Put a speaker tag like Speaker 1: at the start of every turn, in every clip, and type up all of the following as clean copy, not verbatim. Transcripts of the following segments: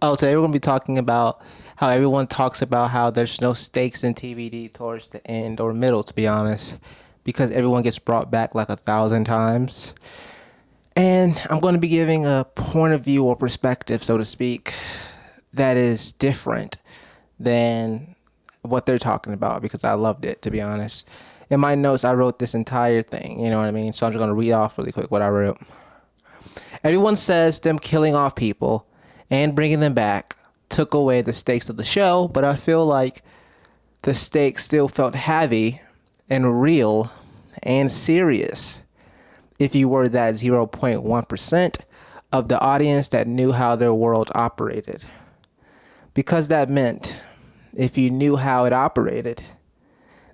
Speaker 1: Oh, today we're gonna be talking about how everyone talks about how there's no stakes in TVD towards the end or middle, to be honest, because everyone gets brought back like 1,000 times. And I'm going to be giving a point of view or perspective, so to speak, that is different than what they're talking about because I loved it, to be honest. In my notes, I wrote this entire thing, you know what I mean? So I'm just going to read off really quick what I wrote. Everyone says them killing off people and bringing them back took away the stakes of the show, but I feel like the stakes still felt heavy and real and serious if you were that 0.1% of the audience that knew how their world operated. Because that meant if you knew how it operated,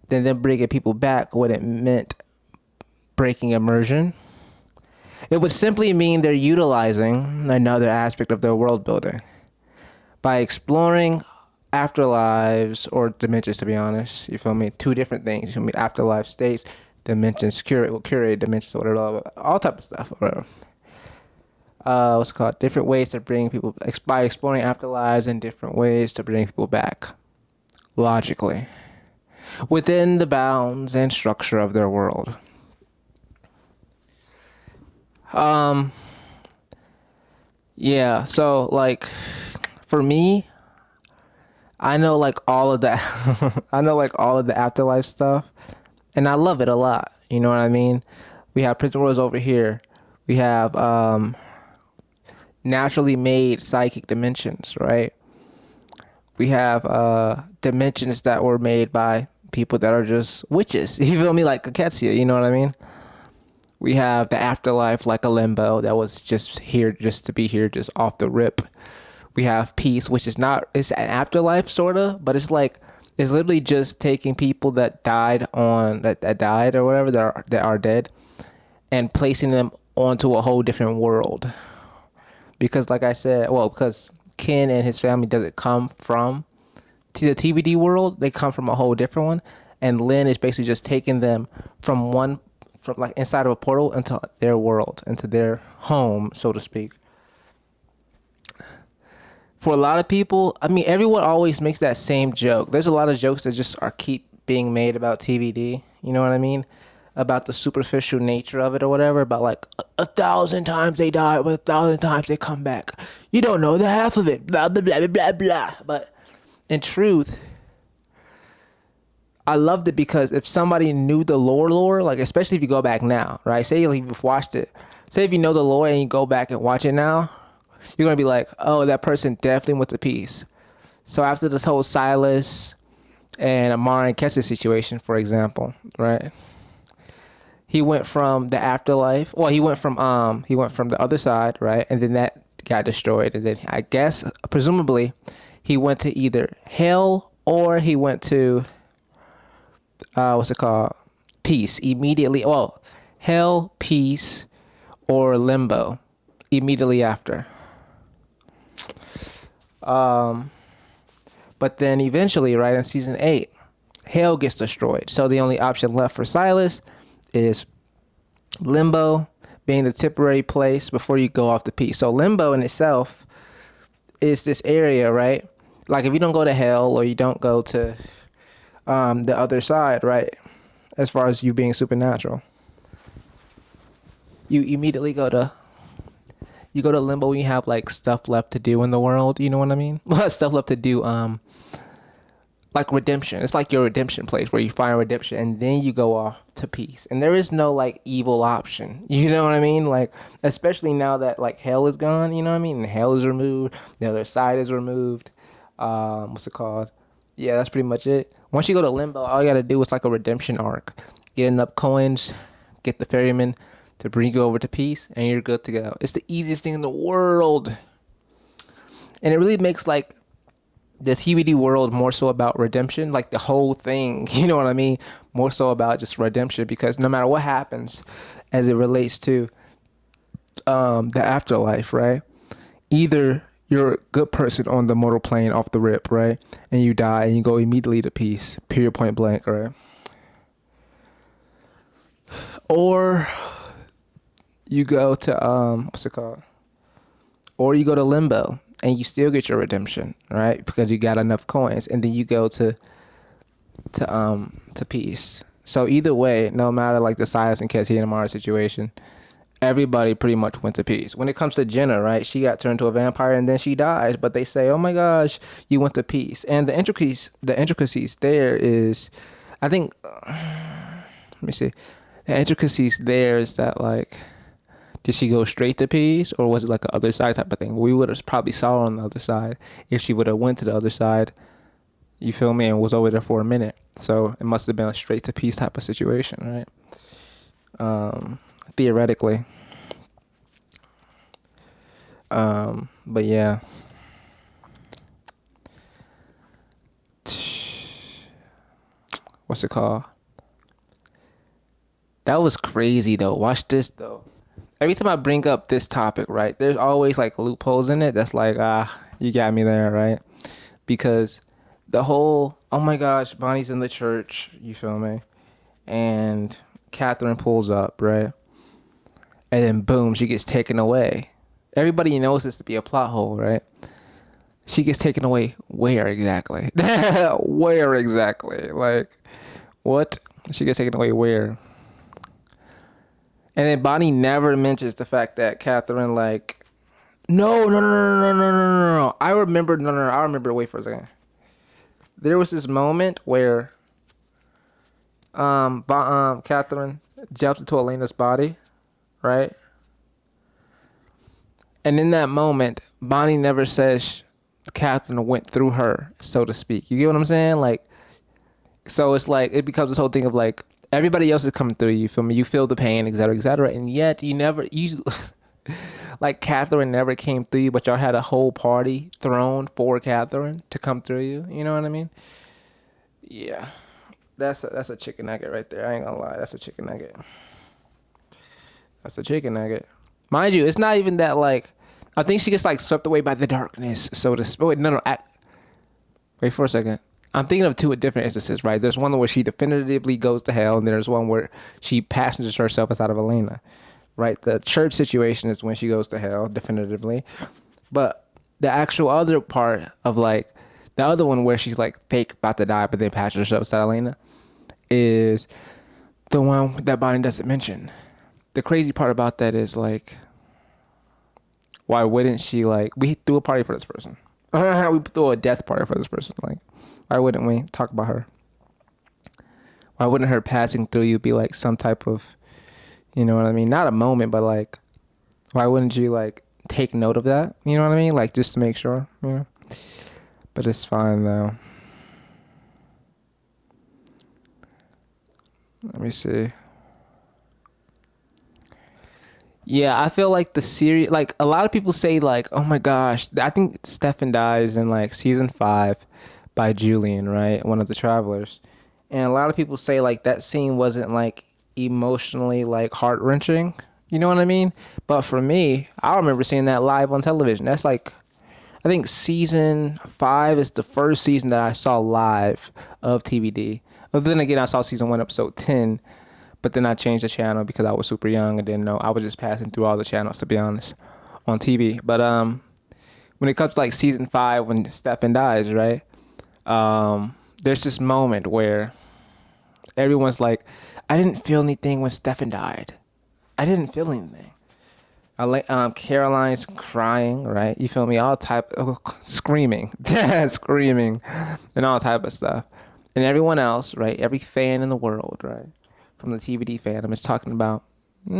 Speaker 1: then them bringing people back wouldn't meant breaking immersion. It would simply mean they're utilizing another aspect of their world building by exploring afterlives or dimensions, to be honest. You feel me? Two different things. You feel me? Afterlife states, dimensions, curated dimensions, whatever, all type of stuff. Whatever. What's it called? Different ways to bring people by exploring afterlives and different ways to bring people back logically within the bounds and structure of their world. Um, yeah. So like, for me, I know like all of that. I know like all of the afterlife stuff, and I love it a lot. You know what I mean? We have prison worlds over here. We have naturally made psychic dimensions, right? We have dimensions that were made by people that are just witches. You feel me? Like Kaketsia, you know what I mean? We have the afterlife like a limbo that was just here just to be here, just off the rip. We have peace, which is not, it's an afterlife sort of, but it's like, it's literally just taking people that died that died or whatever, that are dead, and placing them onto a whole different world. Because like I said, well, because Ken and his family doesn't come from the TVD world, they come from a whole different one. And Lynn is basically just taking them from like inside of a portal into their world, into their home, so to speak. For a lot of people, I mean, everyone always makes that same joke. There's a lot of jokes that just are keep being made about TVD. You know what I mean? About the superficial nature of it or whatever. About like 1,000 times they die, but 1,000 times they come back. You don't know the half of it. Blah blah blah blah blah blah. But in truth, I loved it because if somebody knew the lore, like especially if you go back now, right? Say like you've watched it. Say if you know the lore and you go back and watch it now, you're gonna be like, oh, that person definitely went to peace. So after this whole Silas and Amara and Kessler situation, for example, right? He went from the afterlife. Well, he went from the other side, right? And then that got destroyed. And then I guess presumably he went to either hell or he went to what's it called? Peace immediately. Well, hell, peace, or limbo immediately after. Um, but then eventually, right in season 8, hell gets destroyed. So the only option left for Silas is limbo, being the temporary place before you go off the peace. So limbo in itself is this area, right? Like if you don't go to hell or you don't go to the other side, right? As far as you being supernatural, you immediately go to limbo when you have like stuff left to do in the world. You know what I mean? Well, stuff left to do. Like redemption. It's like your redemption place where you find redemption and then you go off to peace. And there is no like evil option. You know what I mean? Like especially now that like hell is gone. You know what I mean? And hell is removed. The other side is removed. What's it called? Yeah, that's pretty much it. Once you go to limbo, all you gotta do is like a redemption arc. Get enough coins, get the ferryman to bring you over to peace, and you're good to go. It's the easiest thing in the world. And it really makes like the TVD world more so about redemption, like the whole thing, you know what I mean? More so about just redemption because no matter what happens as it relates to the afterlife, right? Either you're a good person on the mortal plane off the rip, right? And you die and you go immediately to peace, period, point blank, right? Or you go to what's it called? Or you go to limbo and you still get your redemption, right? Because you got enough coins, and then you go to peace. So either way, no matter like the Silas and Cassie and Amara situation, everybody pretty much went to peace. When it comes to Jenna, right? She got turned to a vampire and then she dies, but they say, "Oh my gosh, you went to peace." And the intricacies there is, I think, let me see, the intricacies there is that like, did she go straight to peace or was it like a other side type of thing? We would have probably saw her on the other side if she would have went to the other side. You feel me? And was over there for a minute. So it must have been a straight to peace type of situation, right? Theoretically. But yeah. What's it called? That was crazy though. Watch this though. Every time I bring up this topic, right, there's always like loopholes in it. That's like, you got me there, right? Because the whole, oh my gosh, Bonnie's in the church, you feel me? And Katherine pulls up, right? And then boom, she gets taken away. Everybody knows this to be a plot hole, right? She gets taken away where exactly? Where exactly? Like, what? She gets taken away where? And then Bonnie never mentions the fact that Katherine, like, no. I remember, I remember, wait for a second. There was this moment where Katherine jumps into Elena's body, right? And in that moment, Bonnie never says Katherine went through her, so to speak. You get what I'm saying? Like, so it's like, it becomes this whole thing of like, everybody else is coming through you, feel me? You feel the pain, etc., etc. And yet you like Katherine never came through you, but y'all had a whole party thrown for Katherine to come through you. You know what I mean? Yeah. That's a chicken nugget right there. I ain't gonna lie. That's a chicken nugget. That's a chicken nugget. Mind you, it's not even that like, I think she gets like swept away by the darkness, so to speak. Wait, no. Wait for a second. I'm thinking of two different instances, right? There's one where she definitively goes to hell, and there's one where she passengers herself inside of Elena, right? The church situation is when she goes to hell, definitively. But the actual other part of like, the other one where she's like fake about to die, but then passengers herself inside Elena, is the one that Bonnie doesn't mention. The crazy part about that is like, why wouldn't she like, we threw a party for this person. We threw a death party for this person. Like, why wouldn't we talk about her? Why wouldn't her passing through you be like some type of, you know what I mean? Not a moment, but like, why wouldn't you like take note of that? You know what I mean? Like, just to make sure, you know? But it's fine though. Let me see. Yeah, I feel like the series, like a lot of people say, like, oh my gosh, I think Stefan dies in like season 5 by Julian, right? One of the travelers. And a lot of people say like that scene wasn't like emotionally like heart wrenching. You know what I mean? But for me, I remember seeing that live on television. That's like, I think season 5 is the first season that I saw live of TVD. But then again, I saw season 1, episode 10. But then I changed the channel because I was super young and didn't know. I was just passing through all the channels, to be honest, on TV. But when it comes to like season 5, when Stefan dies, right? There's this moment where everyone's like, I didn't feel anything when Stefan died. I didn't feel anything. Caroline's crying, right? You feel me? All type of screaming, screaming, and all type of stuff. And everyone else, right? Every fan in the world, right? From the TVD fandom is talking about, I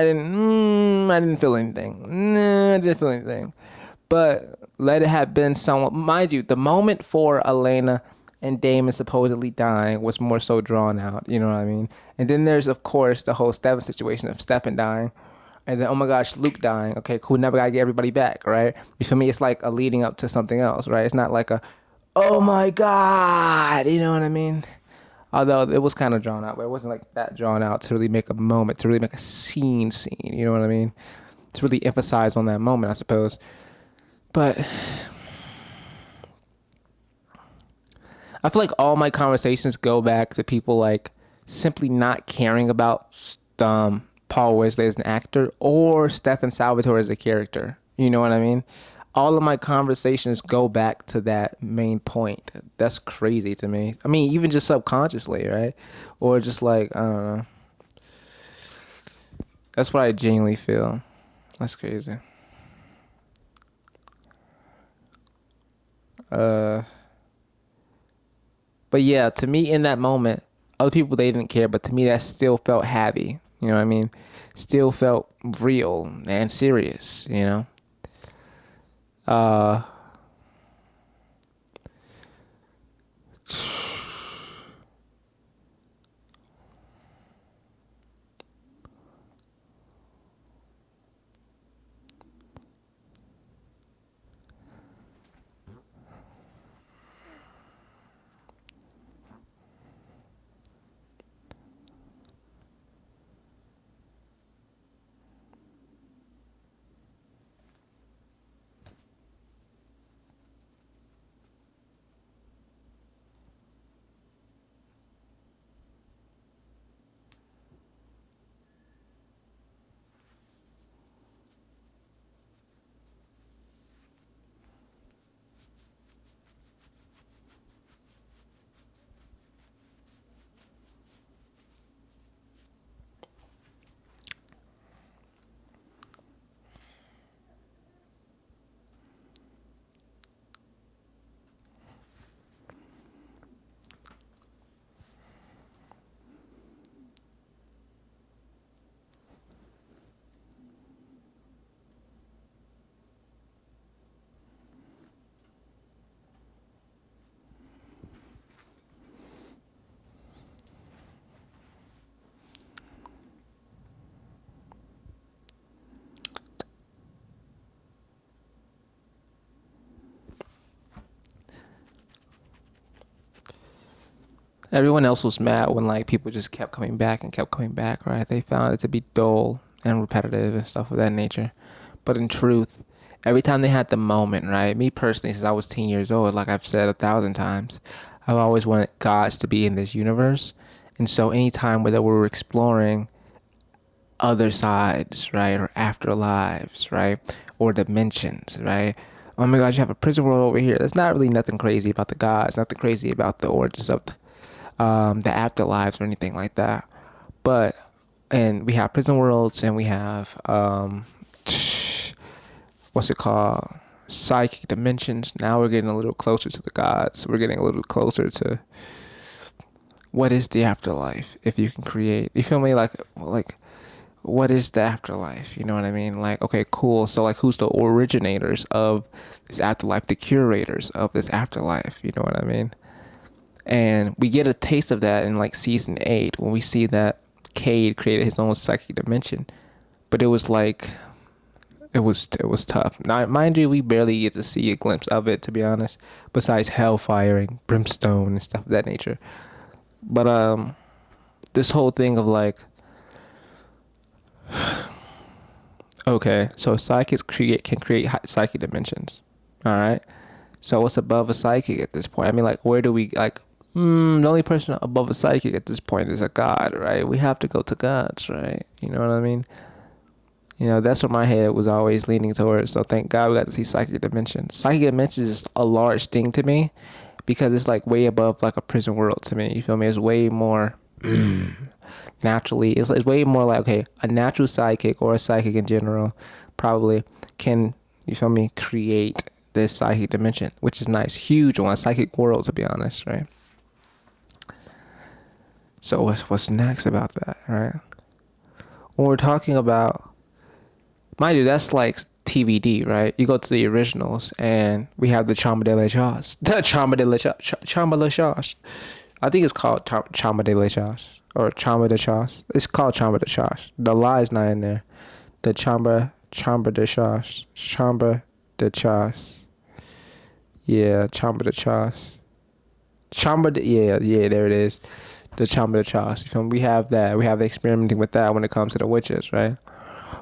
Speaker 1: didn't feel anything. I didn't feel anything. But let it have been somewhat, mind you, the moment for Elena and Damon supposedly dying was more so drawn out, you know what I mean? And then there's, of course, the whole Stefan situation of Stefan dying. And then, oh my gosh, Luke dying. Okay, cool, never gotta get everybody back, right? You feel me? It's like a leading up to something else, right? It's not like a, oh my God, you know what I mean? Although it was kind of drawn out, but it wasn't like that drawn out to really make a moment, to really make a scene, you know what I mean? To really emphasize on that moment, I suppose. But I feel like all my conversations go back to people like simply not caring about Paul Wesley as an actor or Stefan Salvatore as a character. You know what I mean? all of my conversations go back to that main point. That's crazy to me. I mean, even just subconsciously, right? Or just like, I don't know. That's what I genuinely feel. That's crazy. Uh, but yeah, to me in that moment, other people they didn't care, but to me that still felt heavy. You know what I mean? Still felt real and serious. You know. Uh, Everyone else was mad when like people just kept coming back and kept coming back, right? They found it to be dull and repetitive and stuff of that nature. But in truth, every time they had the moment, right? Me personally, since I was 10 years old, like I've said 1,000 times, I've always wanted gods to be in this universe. And so anytime whether we were exploring other sides, right? Or afterlives, right? Or dimensions, right? Oh my God, you have a prison world over here. There's not really nothing crazy about the gods, nothing crazy about the origins of the afterlives or anything like that. But and we have prison worlds and we have what's it called? Psychic dimensions. Now we're getting a little closer to the gods. We're getting a little closer to what is the afterlife if you can create. You feel me? Like what is the afterlife? You know what I mean? Like, okay, cool. So like who's the originators of this afterlife, the curators of this afterlife, you know what I mean? And we get a taste of that in like season 8 when we see that Cade created his own psychic dimension. But it was like it was tough. Now, mind you, we barely get to see a glimpse of it, to be honest. Besides hellfire and brimstone and stuff of that nature. But this whole thing of like, okay, so psychics can create psychic dimensions. All right. So what's above a psychic at this point? I mean, like, where do we like? The only person above a psychic at this point is a god, right? We have to go to gods, right? You know what I mean? You know, that's what my head was always leaning towards. So thank God we got to see psychic dimensions. Psychic dimensions is a large thing to me because it's like way above like a prison world to me. You feel me? It's way more naturally. It's way more like, okay, a natural psychic or a psychic in general probably can, you feel me, create this psychic dimension, which is nice. Huge one, psychic world, to be honest, right? So what's next about that, right? When we're talking about, mind you, that's like TVD, right? You go to the originals, and we have the Chamba de la Chasse. The Chamba de la Chasse. I think it's called Chamba de la Chasse. Or Chamba de Chasse. It's called Chamba de Chasse. The lie is not in there. The Chamba de Chasse. Chamba de Chasse. Yeah, Chamba de Chasse. Yeah, there it is. The Chamba de Chasse. You feel me? We have that. We have the experimenting with that when it comes to the witches, right?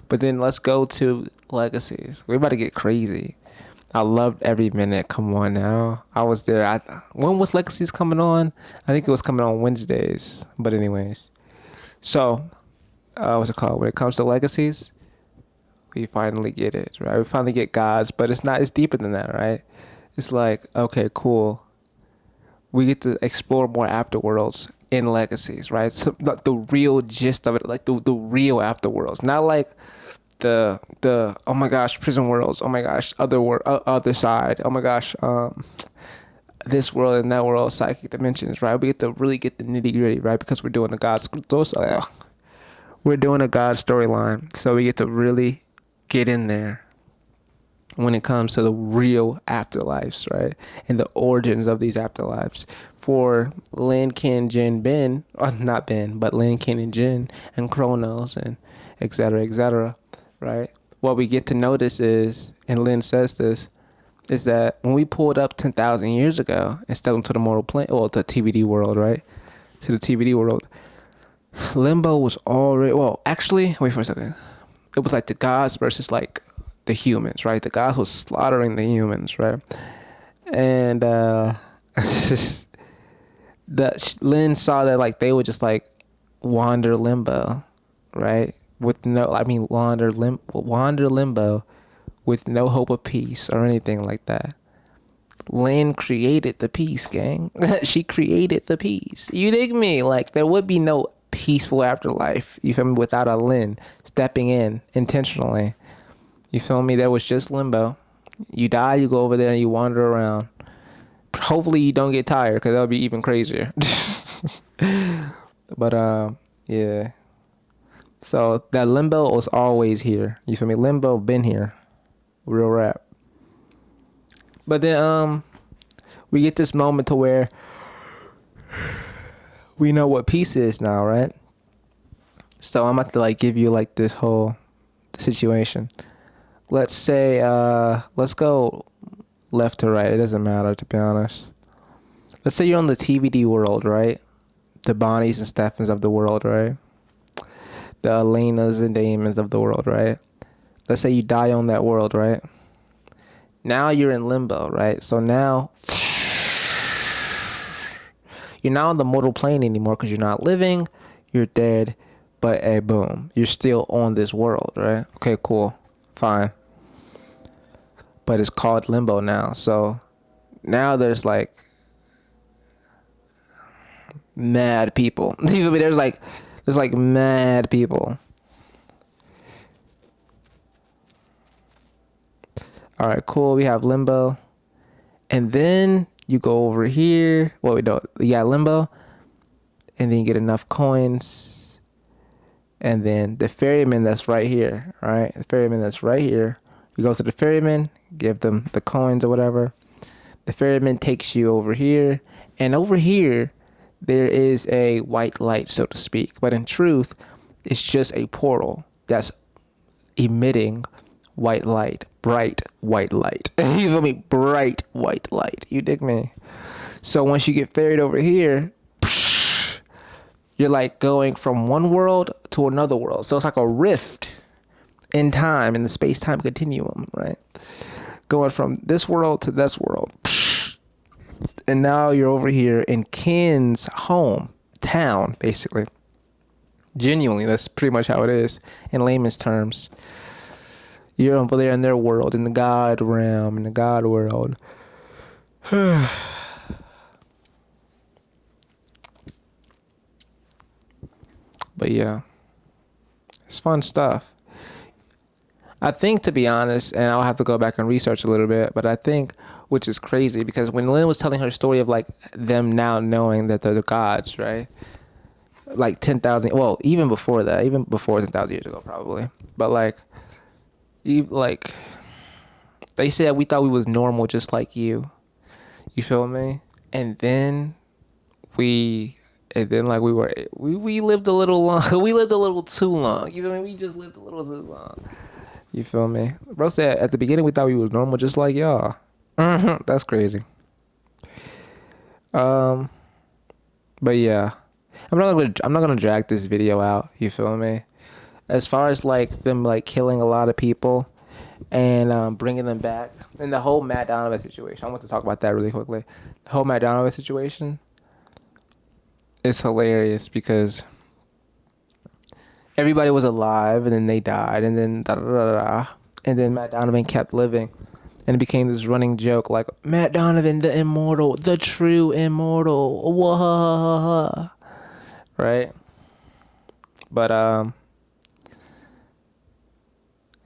Speaker 1: But then let's go to legacies. We're about to get crazy. I loved every minute. Come on now. I was there. When was Legacies coming on? I think it was coming on Wednesdays. But anyways. So, what's it called? When it comes to Legacies, we finally get it, right? We finally get gods, but it's deeper than that, right? It's like, okay, cool. We get to explore more afterworlds in legacies, right? So like the real gist of it, like the real afterworlds, not like the oh my gosh, prison worlds, oh my gosh, other side, oh my gosh, this world and that world, psychic dimensions, right? We get to really get the nitty gritty, right? Because we're doing a God storyline, so we get to really get in there when it comes to the real afterlives, right? And the origins of these afterlives. For Lin, Ken, Jin, Ben, or not Ben, but Lin, Ken, and Jin, and Kronos, and etc., right? What we get to notice is, and Lin says this, is that when we pulled up 10,000 years ago and stepped into the mortal plane, well, the TVD world, right? To the TVD world, Limbo was already, well, actually, wait for a second. It was like the gods versus like the humans, right? The gods was slaughtering the humans, right? And Lynn saw that like they would just like wander limbo, right? With no, I mean, wander limbo with no hope of peace or anything like that. Lynn created the peace, gang. She created the peace. You dig me? Like there would be no peaceful afterlife, you feel me, without a Lynn stepping in intentionally. You feel me? There was just limbo. You die, you go over there and you wander around. Hopefully you don't get tired, because that would be even crazier. But yeah. So that limbo was always here. You feel me? Limbo been here. Real rap. But then we get this moment to where we know what peace is now, right? So I'm about to like give you like this whole situation. Let's say let's go left to right. It doesn't matter, to be honest. Let's say you're on the TVD world, right? The Bonnies and Stephens of the world, right? The Elenas and Damons of the world, right? Let's say you die on that world, right? Now you're in limbo, right? So now you're not on the mortal plane anymore because you're not living, you're dead, but hey, boom, you're still on this world, right? Okay, cool, fine. But it's called limbo now. So now there's like mad people. There's like mad people. All right, cool. We have limbo, and then you go over here. Well, we don't. You got limbo, and then you get enough coins, and then the ferryman that's right here. All right, the ferryman that's right here. You go to the ferryman, give them the coins or whatever. The ferryman takes you over here, and over here there is a white light, so to speak. But in truth, it's just a portal that's emitting white light, bright white light. You feel me? Bright white light. You dig me? So once you get ferried over here, you're like going from one world to another world. So it's like a rift in time, in the space-time continuum, right? Going from this world to this world. And now you're over here in Ken's home, town, basically. Genuinely, that's pretty much how it is in layman's terms. You're over there in their world, in the God realm, in the God world. But yeah, it's fun stuff. I think, to be honest, and I'll have to go back and research a little bit, but I think, which is crazy, because when Lynn was telling her story of like them now knowing that they're the gods, right? Like 10,000, well, even before that, even before 10,000 years ago, probably. But like they said we thought we was normal just like you. You feel me? And then we like we lived a little long. We lived a little too long. You feel me? We just lived a little too long. You feel me? Bro said at the beginning we thought we was normal just like y'all. That's crazy. But yeah, I'm not gonna drag this video out. You feel me? As far as like them like killing a lot of people and bringing them back, and the whole Matt Donovan situation. I want to talk about that really quickly. The whole Matt Donovan situation is hilarious because everybody was alive and then they died and then da da da da. And then Matt Donovan kept living. And it became this running joke like, Matt Donovan, the immortal, the true immortal. Wah. Right? But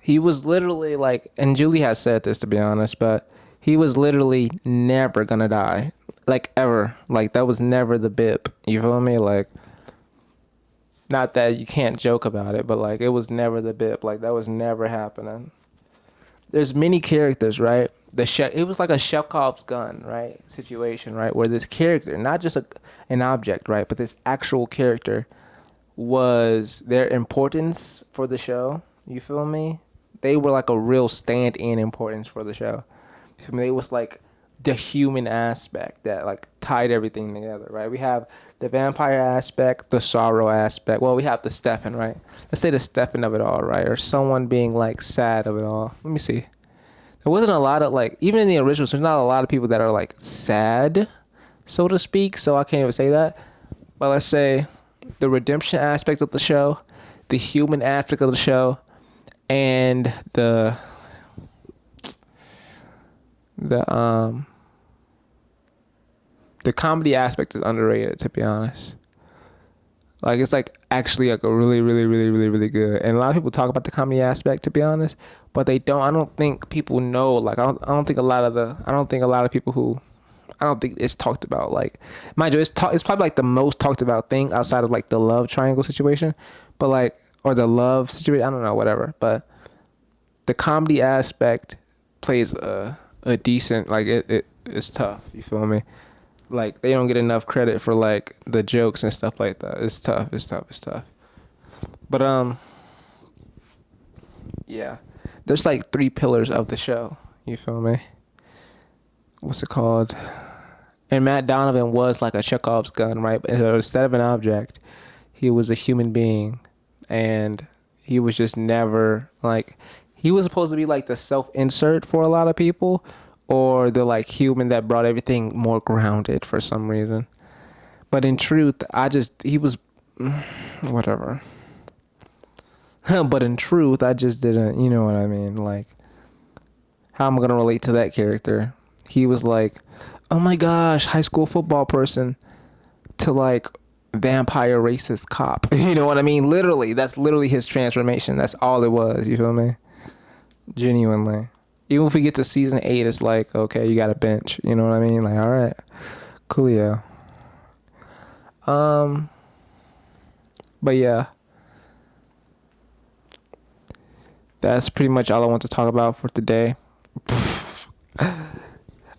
Speaker 1: he was literally like, and Julie has said this to be honest, but he was literally never gonna die. Like ever. Like that was never the bip. You feel me? Like, not that you can't joke about it, but like it was never the bip. Like that was never happening. There's many characters, right? It was like a Chekhov's gun, right? Situation, right? Where this character, not just an object, right? But this actual character was their importance for the show. You feel me? They were like a real stand-in importance for the show. You feel me? It was like the human aspect that like tied everything together, right? We have the vampire aspect, the sorrow aspect. Well, we have the Stefan, right? Let's say the Stefan of it all, right? Or someone being like sad of it all. Let me see. There wasn't a lot of like, even in the originals, there's not a lot of people that are like sad, so to speak. So I can't even say that. But let's say the redemption aspect of the show, the human aspect of the show, and the comedy aspect is underrated, to be honest. Like it's like actually like a really, really, really, really, really good. And a lot of people talk about the comedy aspect, to be honest, but they don't. I don't think people know. Like I don't think a lot of people who, I don't think it's talked about. Like, mind you, it's probably like the most talked about thing outside of like the love triangle situation, but like, or the love situation. I don't know, whatever. But the comedy aspect plays a decent, like it's tough. You feel me? Like they don't get enough credit for like the jokes and stuff like that. It's tough. But yeah, there's like 3 pillars of the show. You feel me? What's it called? And Matt Donovan was like a Chekhov's gun, right? But instead of an object, he was a human being, and he was just never like, he was supposed to be like the self-insert for a lot of people, or the like human that brought everything more grounded for some reason. But in truth, he was whatever. But in truth, I just didn't, you know what I mean? Like, how am I gonna relate to that character? He was like, oh my gosh, high school football person, to like vampire racist cop. You know what I mean? Literally, that's literally his transformation. That's all it was. You feel me? Genuinely. Even if we get to season 8, it's like, okay, you got a bench. You know what I mean? Like, all right, coolio. But yeah, that's pretty much all I want to talk about for today.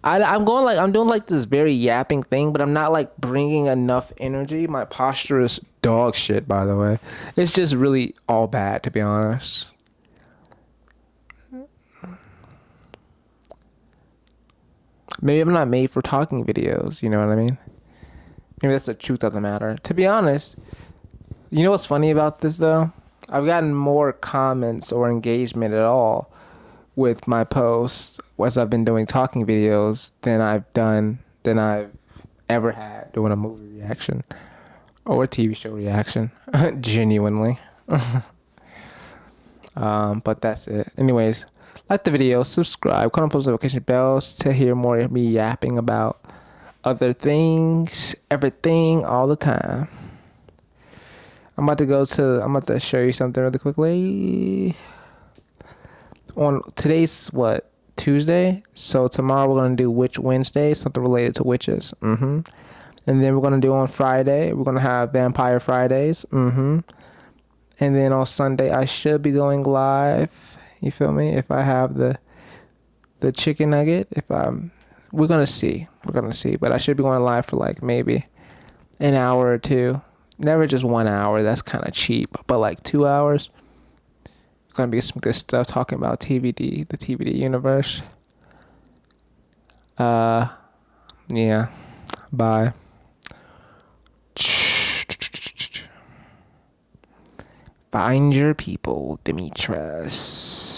Speaker 1: I'm doing like this very yapping thing, but I'm not like bringing enough energy. My posture is dog shit, by the way. It's just really all bad, to be honest. Maybe I'm not made for talking videos, you know what I mean? Maybe that's the truth of the matter. To be honest, you know what's funny about this though? I've gotten more comments or engagement at all with my posts as I've been doing talking videos than I've ever had doing a movie reaction or a TV show reaction. Genuinely. But that's it. Anyways, like the video, subscribe, click on post notification bells to hear more of me yapping about other things, everything, all the time. I'm about to show you something really quickly. On today's what, Tuesday? So tomorrow we're gonna do Witch Wednesday, something related to witches. And then we're gonna do on Friday, we're gonna have Vampire Fridays. And then on Sunday I should be going live. You feel me? If I have the chicken nugget, we're gonna see. But I should be going live for like maybe an hour or 2. Never just 1 hour. That's kind of cheap. But like 2 hours. Gonna be some good stuff talking about TVD, the TVD universe. Yeah. Bye. Find your people, Demetrius.